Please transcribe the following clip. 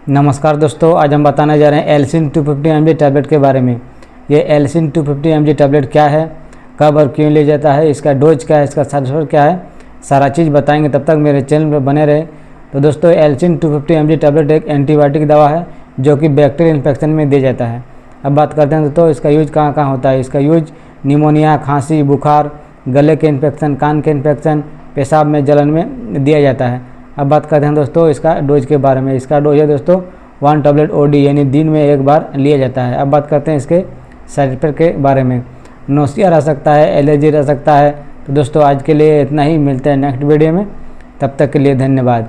नमस्कार दोस्तों, आज हम बताने जा रहे हैं एल्सिन 250 mg टैबलेट के बारे में। ये एल्सिन 250 mg टैबलेट क्या है, कब और क्यों लिया जाता है, इसका डोज क्या है, इसका साइड इफेक्ट क्या है, सारा चीज़ बताएंगे। तब तक मेरे चैनल पर बने रहे। तो दोस्तों, एल्सिन 250 mg टैबलेट एक एंटीबायोटिक दवा है जो कि बैक्टीरियल इन्फेक्शन में दिया जाता है। अब बात करते हैं दोस्तों, इसका यूज कहाँ कहाँ होता है। इसका यूज निमोनिया, खांसी, बुखार, गले के इन्फेक्शन, कान के इन्फेक्शन, पेशाब में जलन में दिया जाता है। अब बात करते हैं दोस्तों इसका डोज के बारे में। इसका डोज है दोस्तों 1 टैबलेट ओडी, यानी दिन में एक बार लिया जाता है। अब बात करते हैं इसके साइड इफेक्ट के बारे में। नोसिया रह सकता है, एलर्जी रह सकता है। तो दोस्तों आज के लिए इतना ही, मिलते हैं नेक्स्ट वीडियो में। तब तक के लिए धन्यवाद।